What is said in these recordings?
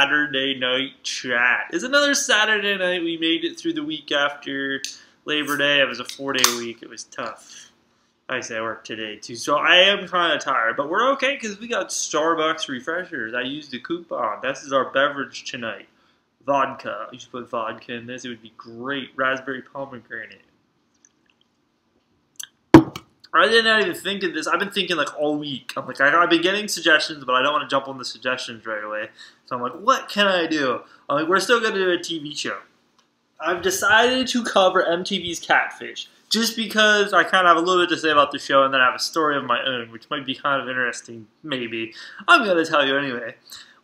Saturday night chat. It's another Saturday night. We made it through the week after Labor Day. It was a 4-day week. It was tough. I say I worked today too, so I am kind of tired, but we're okay because we got Starbucks refreshers. I used a coupon. This is our beverage tonight. Vodka. You should put vodka in this. It would be great. Raspberry pomegranate. I did not even think of this. I've been thinking like all week. I'm like, I've been getting suggestions, but I don't want to jump on the suggestions right away. So I'm like, what can I do? I'm like, we're still going to do a TV show. I've decided to cover MTV's Catfish, just because I kind of have a little bit to say about the show, and then I have a story of my own, which might be kind of interesting, maybe. I'm going to tell you anyway.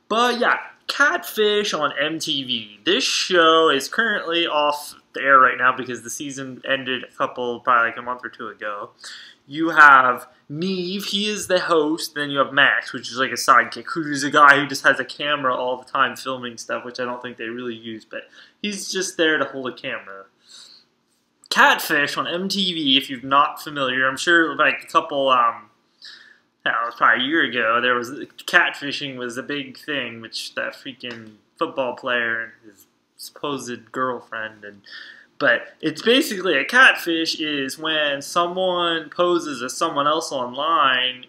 But yeah, Catfish on MTV. This show is currently off the air right now because the season ended probably like a month or two ago. You have Neve, he is the host, then you have Max, which is like a sidekick, who's a guy who just has a camera all the time filming stuff, which I don't think they really use, but he's just there to hold a camera. Catfish on MTV, if you're not familiar, I'm sure like a couple, it was probably a year ago, there was, catfishing was a big thing, which that freaking football player and his supposed girlfriend, but it's basically a catfish is when someone poses as someone else online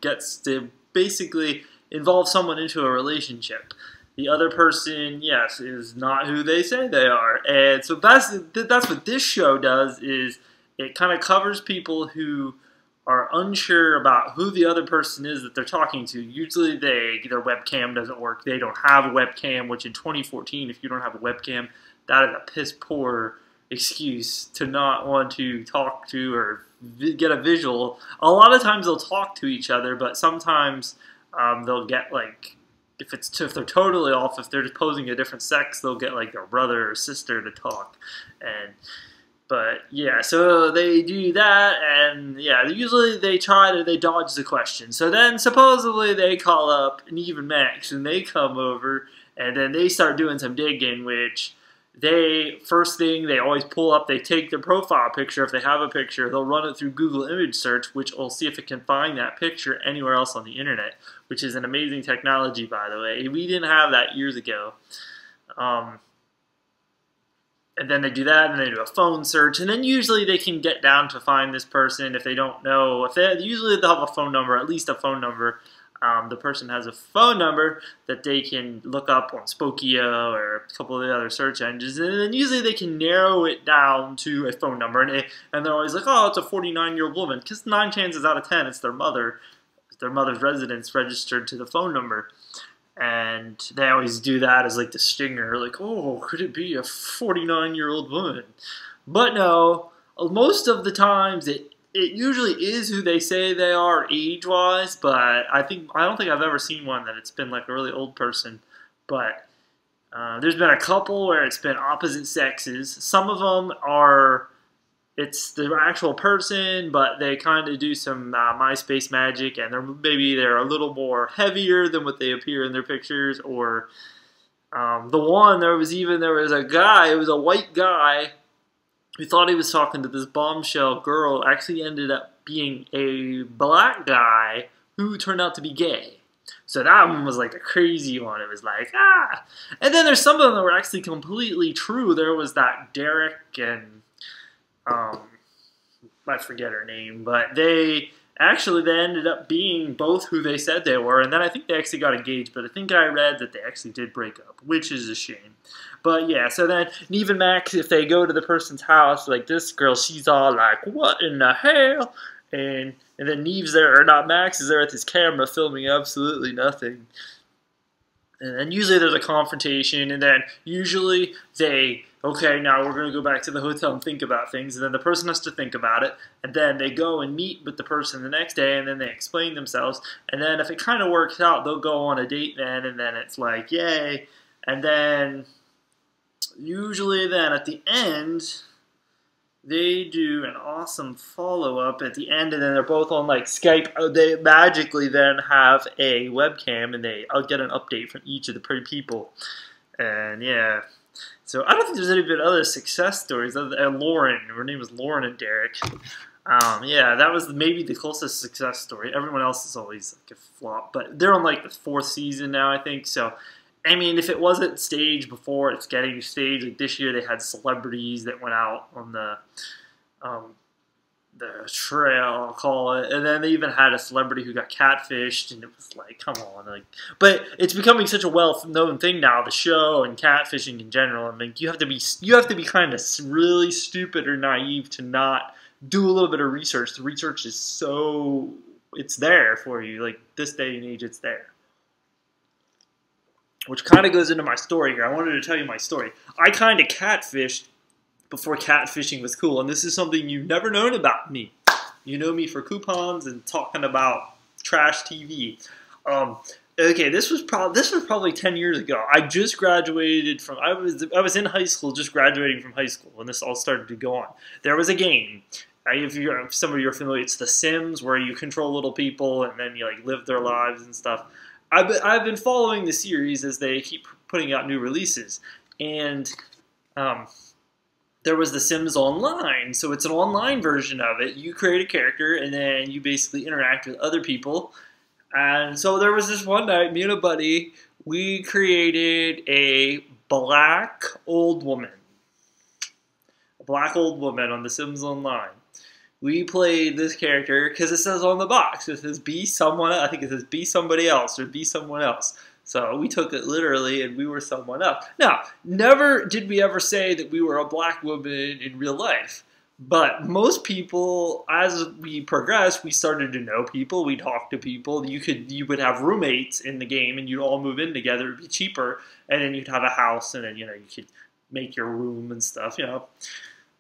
gets to basically involve someone into a relationship. The other person, yes, is not who they say they are. And so that's what this show does, is it kind of covers people who are unsure about who the other person is that they're talking to. Usually their webcam doesn't work. They don't have a webcam, which in 2014, if you don't have a webcam, that is a piss poor excuse to not want to talk to or get a visual. A lot of times they'll talk to each other, but sometimes they'll get like, if they're totally off, if they're just posing a different sex, they'll get like their brother or sister to talk. But yeah, so they do that, and yeah, usually they dodge the question. So then supposedly they call up Neve and Max, and they come over, and then they start doing some digging, which first thing they always pull up, they take their profile picture. If they have a picture, they'll run it through Google image search, which will see if it can find that picture anywhere else on the internet, which is an amazing technology, by the way. We didn't have that years ago. And then they do that, and they do a phone search, and then usually they can get down to find this person if they don't know. Usually they'll have a phone number, at least a phone number. The person has a phone number that they can look up on Spokeo or a couple of the other search engines, and then usually they can narrow it down to a phone number, and they're always like, oh, it's a 49-year-old woman, because 9 chances out of 10 it's their mother. It's their mother's residence registered to the phone number. And they always do that as like the stinger, like, oh, could it be a 49-year-old woman? But no, most of the times it usually is who they say they are age-wise, but I don't think I've ever seen one that it's been like a really old person. But there's been a couple where it's been opposite sexes. Some of them it's the actual person, but they kind of do some MySpace magic, and maybe they're a little more heavier than what they appear in their pictures. Or there was a guy, it was a white guy, who thought he was talking to this bombshell girl, actually ended up being a black guy who turned out to be gay. So that one was like a crazy one. It was like, ah! And then there's some of them that were actually completely true. There was that Derek and I forget her name, but they ended up being both who they said they were, and then I think they actually got engaged, but I think I read that they actually did break up, which is a shame. But yeah, so then Neve and Max, if they go to the person's house, like this girl, she's all like, what in the hell? And then Neve's there, or not, Max is there with his camera filming absolutely nothing. And then usually there's a confrontation, and then usually okay, now we're going to go back to the hotel and think about things, and then the person has to think about it, and then they go and meet with the person the next day, and then they explain themselves, and then if it kind of works out, they'll go on a date then, and then it's like, yay, and then usually then at the end, they do an awesome follow-up at the end, and then they're both on like Skype. They magically then have a webcam, and I'll get an update from each of the pretty people. And yeah, so I don't think there's any bit other success stories. Lauren, her name was Lauren and Derek. Yeah, that was maybe the closest success story. Everyone else is always like a flop, but they're on like the 4th season now, I think. So I mean, if it wasn't staged before, it's getting staged. Like this year, they had celebrities that went out on um, the trail, I'll call it, and then they even had a celebrity who got catfished, and it was like, come on, like. But it's becoming such a well-known thing now, the show and catfishing in general. I mean, you have to be kind of really stupid or naive to not do a little bit of research. The research is it's there for you. Like this day and age, it's there. Which kind of goes into my story here. I wanted to tell you my story. I kind of catfished before catfishing was cool, and this is something you've never known about me. You know me for coupons and talking about trash TV. Okay, this was probably 10 years ago. I just graduated from I was in high school, just graduating from high school when this all started to go on. There was a game. If some of you are familiar, it's The Sims, where you control little people and then you like live their lives and stuff. I've been following the series as they keep putting out new releases, and there was The Sims Online, so it's an online version of it. You create a character, and then you basically interact with other people. And so there was this one night, me and a buddy, we created a black old woman. A black old woman on The Sims Online. We played this character because it says on the box, it says be someone, I think it says be somebody else or be someone else. So we took it literally and we were someone else. Now, never did we ever say that we were a black woman in real life. But most people, as we progressed, we started to know people, we talked to people. You would have roommates in the game and you'd all move in together, it'd be cheaper, and then you'd have a house and then you could make your room and stuff,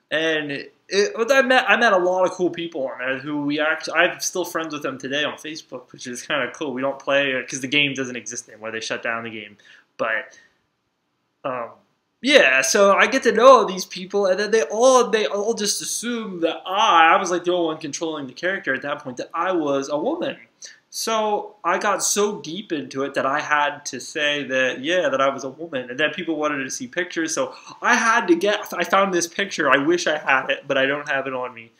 And I met a lot of cool people on there who I'm still friends with them today on Facebook, which is kind of cool. We don't play because the game doesn't exist anymore. They shut down the game. But yeah, so I get to know all these people, and then they all just assume that I was like the only one controlling the character at that point, that I was a woman. So I got so deep into it that I had to say that, yeah, that I was a woman. And then people wanted to see pictures, so I found this picture. I wish I had it, but I don't have it on me.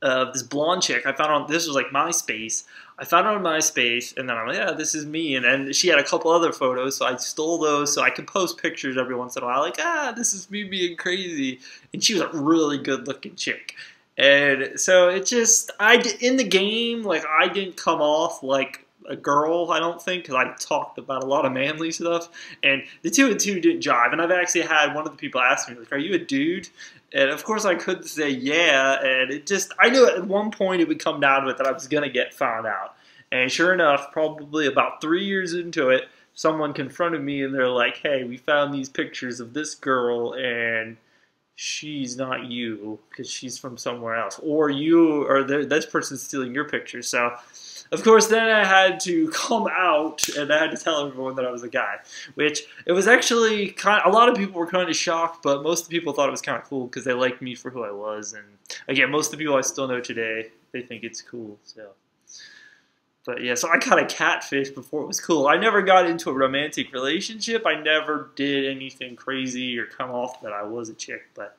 This blonde chick I found this was like MySpace. I found her on MySpace, and then I'm like, yeah, this is me. And then she had a couple other photos, so I stole those so I could post pictures every once in a while. Like, this is me being crazy. And she was a really good-looking chick. And so it just, in the game, like, I didn't come off like a girl, I don't think, because I talked about a lot of manly stuff. And the 2 and 2 didn't jive. And I've actually had one of the people ask me, like, are you a dude? And of course I couldn't say yeah. And it just, I knew at one point it would come down to it that I was going to get found out. And sure enough, probably about 3 years into it, someone confronted me and they're like, hey, we found these pictures of this girl and she's not you because she's from somewhere else, or this person's stealing your picture. So of course then I had to come out and I had to tell everyone that I was a guy, which it was actually a lot of people were kind of shocked, but most of the people thought it was kind of cool because they liked me for who I was. And again, most of the people I still know today, they think it's cool. But yeah, so I got a catfish before it was cool. I never got into a romantic relationship. I never did anything crazy or come off that I was a chick. But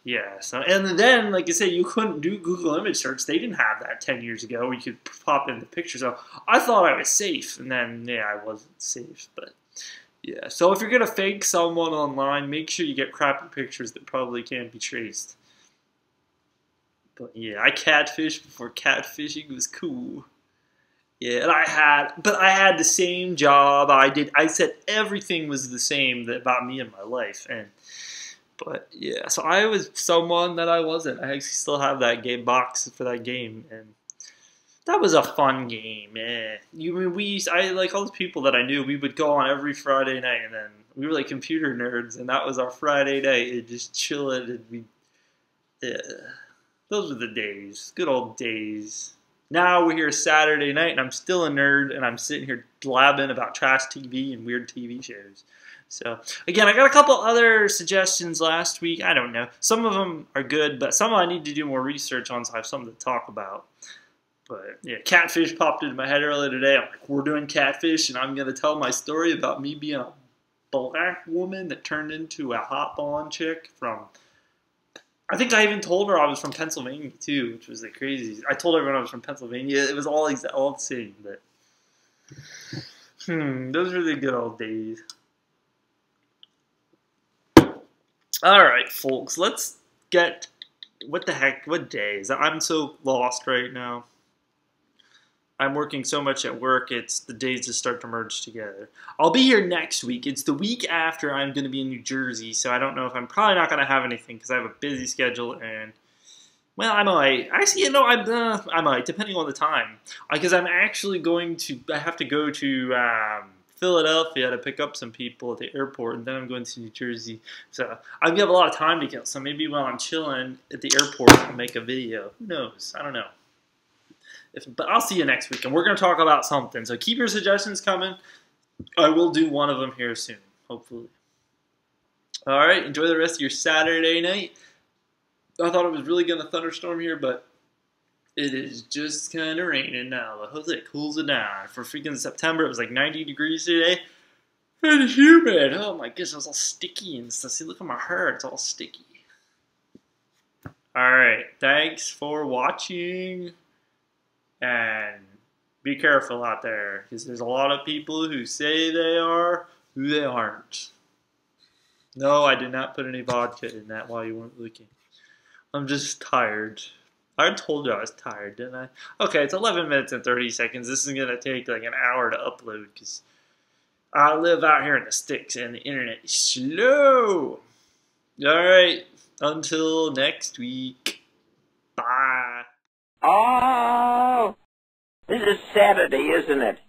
yeah, so and then, like I said, you couldn't do Google image search. They didn't have that 10 years ago where you could pop in the picture. So I thought I was safe, and then, yeah, I wasn't safe. But yeah, so if you're going to fake someone online, make sure you get crappy pictures that probably can't be traced. But yeah, I catfished before catfishing was cool. Yeah, and I had the same job. I said everything was the same about me and my life, but yeah, so I was someone that I wasn't. I actually still have that game box for that game, and that was a fun game. I like all the people that I knew. We would go on every Friday night, and then we were like computer nerds, and that was our Friday night. And just chill it, and those were the days, good old days. Now we're here Saturday night, and I'm still a nerd, and I'm sitting here blabbing about trash TV and weird TV shows. So, again, I got a couple other suggestions last week. I don't know. Some of them are good, but some I need to do more research on, so I have something to talk about. But, yeah, Catfish popped into my head earlier today. I'm like, we're doing Catfish, and I'm going to tell my story about me being a black woman that turned into a hot blonde chick from... I think I even told her I was from Pennsylvania, too, which was like crazy. I told everyone I was from Pennsylvania. It was all the same, but... Those were the good old days. Alright, folks, let's get... What the heck? What day is that? I'm so lost right now. I'm working so much at work, it's the days just start to merge together. I'll be here next week. It's the week after I'm going to be in New Jersey, so I don't know if I'm probably not going to have anything because I have a busy schedule and... Well, I might. Actually, you know, I might, depending on the time. Because I'm actually going to... I have to go to Philadelphia to pick up some people at the airport, and then I'm going to New Jersey. So I have a lot of time to kill, so maybe while I'm chilling at the airport, I'll make a video. Who knows? I don't know. But I'll see you next week, and we're going to talk about something. So keep your suggestions coming. I will do one of them here soon, hopefully. All right, enjoy the rest of your Saturday night. I thought it was really going to thunderstorm here, but it is just kind of raining now. But hopefully it cools it down. For freaking September, it was like 90 degrees today. And humid. Oh my goodness, it was all sticky and stuff. See, look at my hair. It's all sticky. Alright, thanks for watching. And be careful out there. Because there's a lot of people who say they are who they aren't. No, I did not put any vodka in that while you weren't looking. I'm just tired. I told you I was tired, didn't I? Okay, it's 11 minutes and 30 seconds. This is going to take like an hour to upload because I live out here in the sticks and the internet is slow. Alright, until next week. Bye. Oh, this is Saturday, isn't it?